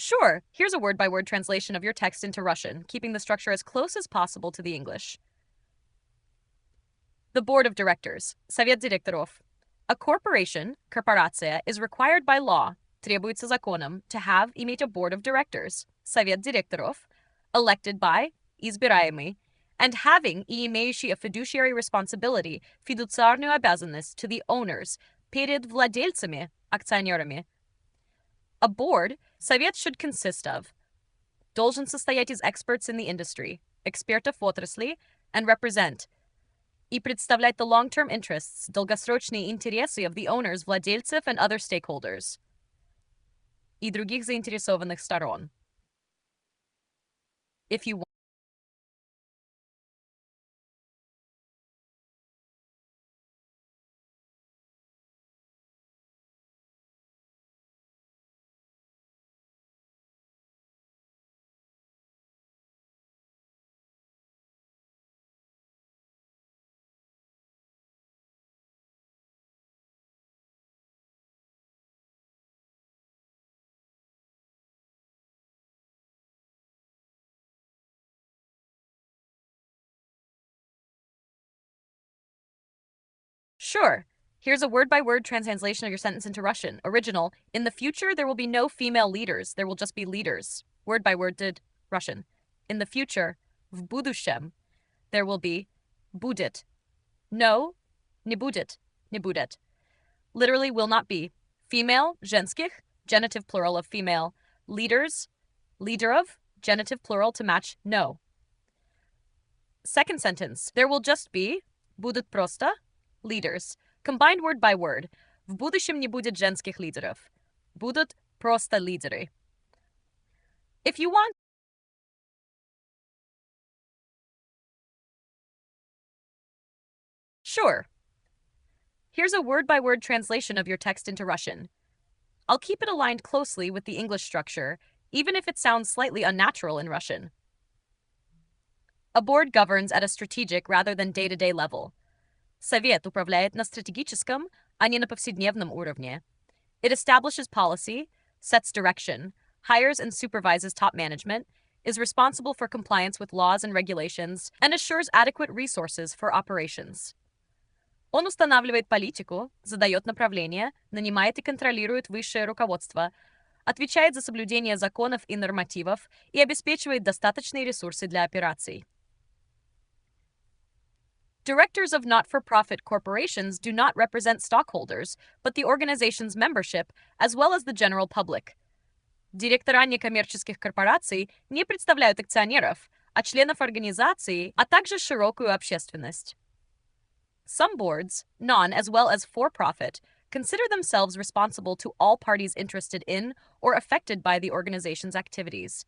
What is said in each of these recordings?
Sure, here's a word-by-word translation of your text into Russian, keeping the structure as close as possible to the English. The Board of Directors, Совет директоров. A corporation, корпорация, is required by law, требуется законом, to have, иметь a board of directors, Совет директоров, elected by, избираемый, and having и имеющий a fiduciary responsibility, фидуциарную обязанность to the owners, перед владельцами, акционерами. A board, совет should consist of, должен состоять из experts in the industry, экспертов в отрасли, and represent, и представлять the long-term interests, долгосрочные интересы of the owners, владельцев and other stakeholders, и других заинтересованных сторон. If you want. Sure. Here's a word-by-word translation of your sentence into Russian. Original. In the future, there will be no female leaders. There will just be leaders. Word-by-word did Russian. In the future, в будущем, there will be будет. No, не будет, не будет. Literally will not be. Female, женских, genitive plural of female. Leaders, leader of, genitive plural to match no. Second sentence, there will just be, будут просто, leaders. Combined word by word. В будущем не будет женских лидеров. Будут просто лидеры. If you want. Sure. Here's a word-by-word translation of your text into Russian. I'll keep it aligned closely with the English structure, even if it sounds slightly unnatural in Russian. A board governs at a strategic rather than day-to-day level. Совет управляет на стратегическом, а не на повседневном уровне. It establishes policy, sets direction, hires and supervises top management, is responsible for compliance with laws and regulations, and assures adequate resources for operations. Он устанавливает политику, задает направление, нанимает и контролирует высшее руководство, отвечает за соблюдение законов и нормативов и обеспечивает достаточные ресурсы для операций. Directors of not-for-profit corporations do not represent stockholders, but the organization's membership, as well as the general public. Директора некоммерческих корпораций не представляют акционеров, а членов организации, а также широкую общественность. Some boards, non as well as for-profit, consider themselves responsible to all parties interested in or affected by the organization's activities,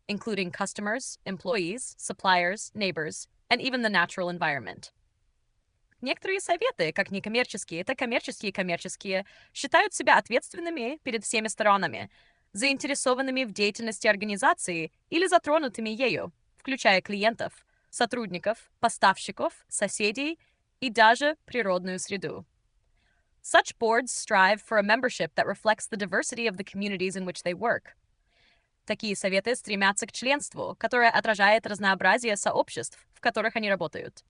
including customers, employees, suppliers, neighbors, and even the natural environment. Некоторые советы, как некоммерческие, так и коммерческие, считают себя ответственными перед всеми сторонами, заинтересованными в деятельности организации или затронутыми ею, включая клиентов, сотрудников, поставщиков, соседей и даже природную среду. Such boards strive for a membership that reflects the diversity of the communities in which they work. Такие советы стремятся к членству, которое отражает разнообразие сообществ, в которых они работают.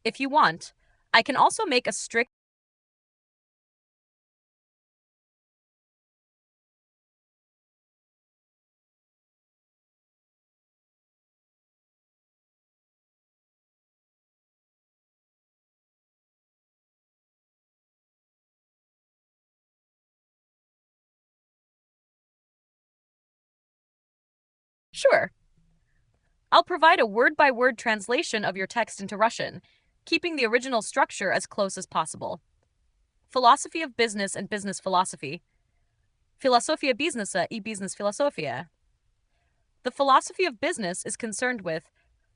If you want, I can also make a strict. Sure. I'll provide a word-by-word translation of your text into Russian, keeping the original structure as close as possible. Philosophy of business and business philosophy. Философия бизнеса и бизнес-философия. The philosophy of business is concerned with.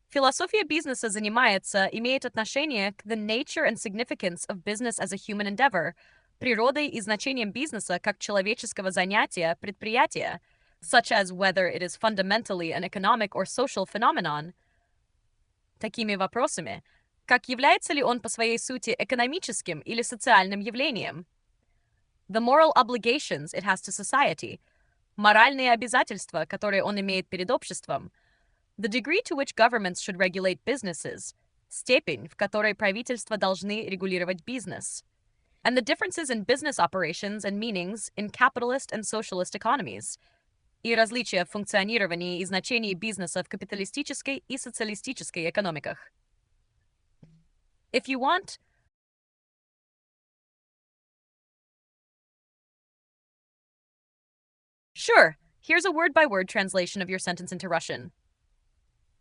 Философия бизнеса занимается, имеет отношение к the nature and significance of business as a human endeavor, природой и значением бизнеса как человеческого занятия, предприятия, such as whether it is fundamentally an economic or social phenomenon. Такими вопросами, как является ли он по своей сути экономическим или социальным явлением? The moral obligations it has to society, моральные обязательства, которые он имеет перед обществом, the degree to which governments should regulate businesses, степень, в которой правительства должны регулировать бизнес, and the differences in business operations and meanings in capitalist and socialist economies, и различия в функционировании и значении бизнеса в капиталистической и социалистической экономиках. If you want, sure, here's a word-by-word translation of your sentence into Russian.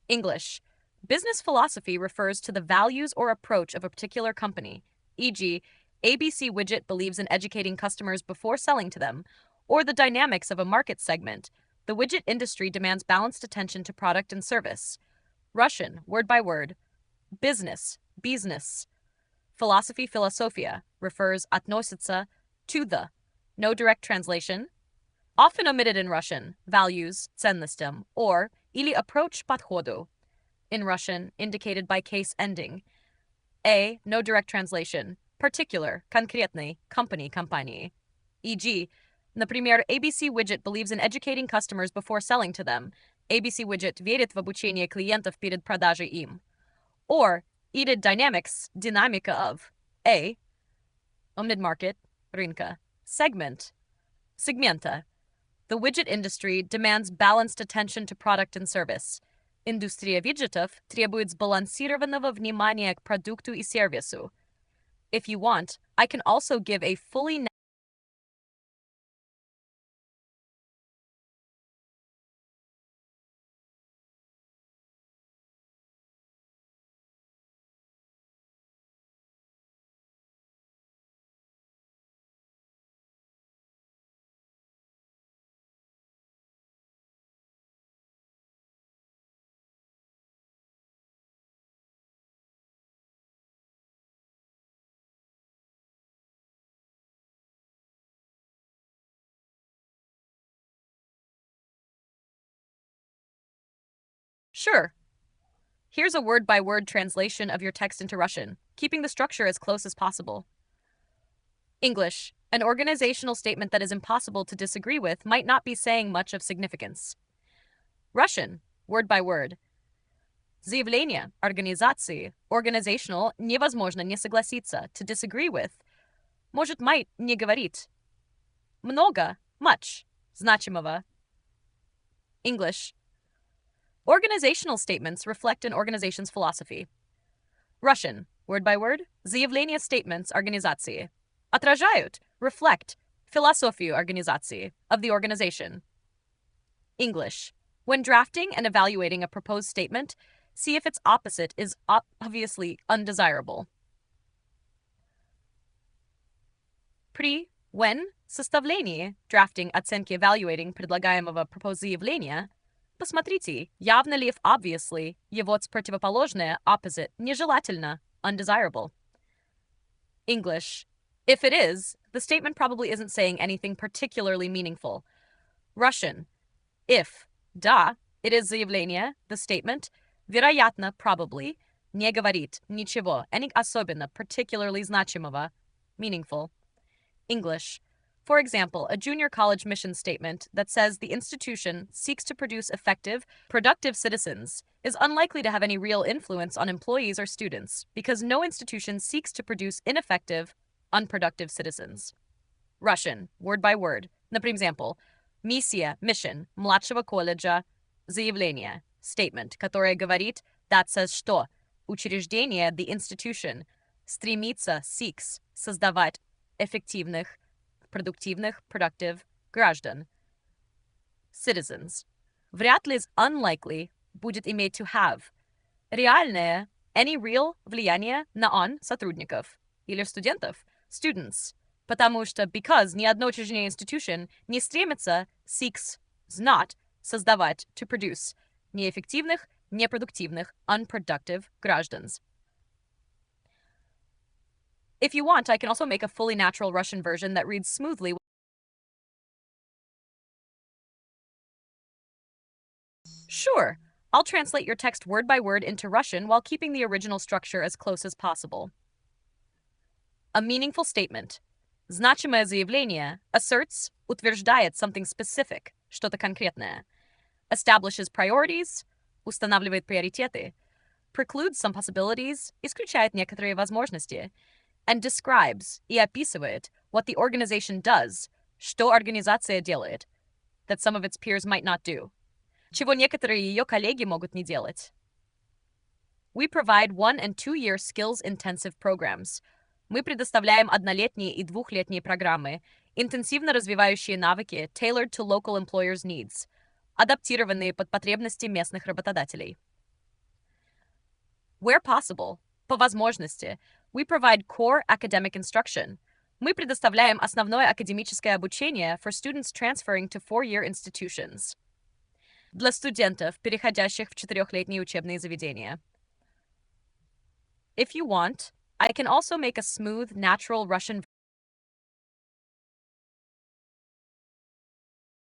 English. Business philosophy refers to the values or approach of a particular company, e.g., ABC Widget believes in educating customers before selling to them, or the dynamics of a market segment. The widget industry demands balanced attention to product and service. Russian, word by word. Business, business. Philosophy, philosophia, refers относится to the. No direct translation. Often omitted in Russian, values, ценностям, or или approach подходу. In Russian, indicated by case ending. A. No direct translation. Particular, конкретный, company, компании. E.g., например, ABC Widget believes in educating customers before selling to them. ABC Widget верит в обучение клиентов перед продажей им. Or, EDID dynamics, динамика of. A. Omitted market, рынка. Segment, segmenta. The widget industry demands balanced attention to product and service. Индустрия виджетов требует сбалансированного внимания к продукту и сервису. If you want, I can also give a fully Sure. Here's a word-by-word translation of your text into Russian, keeping the structure as close as possible. English. An organizational statement that is impossible to disagree with might not be saying much of significance. Russian. Word by word. Заявление организации, organizational, невозможно не согласиться, to disagree with. Может, might, не говорит. Много, much, значимого. English. Organizational statements reflect an organization's philosophy. Russian, word by word, заявление statements организации. Отражают, reflect, философию организации, of the organization. English. When drafting and evaluating a proposed statement, see if its opposite is obviously undesirable. При, when, составлении, drafting, оценки, evaluating предлагаемого proposed заявления, посмотрите, явно ли obviously его противоположное, opposite, нежелательно, undesirable. English. If it is, the statement probably isn't saying anything particularly meaningful. Russian. If, да, it is заявление, the statement, вероятно, probably, не говорит, ничего, any особенно, particularly значимого, meaningful. English. For example, a junior college mission statement that says the institution seeks to produce effective, productive citizens is unlikely to have any real influence on employees or students because no institution seeks to produce ineffective, unproductive citizens. Russian, word by word. Например, example, миссия, mission, младшего колледжа, заявление, statement, которое говорит, that says что, учреждение, the institution, стремится, seeks, создавать эффективных, продуктивных, productive, граждан. Citizens. Вряд ли is unlikely, будет иметь to have. Реальное, any real, влияние на он, сотрудников. Или студентов, students. Потому что, because ни одно учреждение institution не стремится, seeks, not, создавать, to produce, неэффективных, непродуктивных, unproductive граждан. If you want, I can also make a fully natural Russian version that reads smoothly. Sure, I'll translate your text word by word into Russian while keeping the original structure as close as possible. A meaningful statement. Значимое заявление asserts, утверждает something specific, что-то конкретное. Establishes priorities, устанавливает приоритеты. Precludes some possibilities, исключает некоторые возможности. And describes, и описывает, what the organization does, что организация делает, that some of its peers might not do, чего некоторые ее коллеги могут не делать. We provide 1- and 2-year skills-intensive programs. Мы предоставляем однолетние и двухлетние программы, интенсивно развивающие навыки, tailored to local employers' needs, адаптированные под потребности местных работодателей. Where possible, по возможности, we provide core academic instruction. Мы предоставляем основное академическое обучение for students transferring to 4-year institutions. Для студентов, переходящих в 4-летние учебные заведения. If you want, I can also make a smooth, natural Russian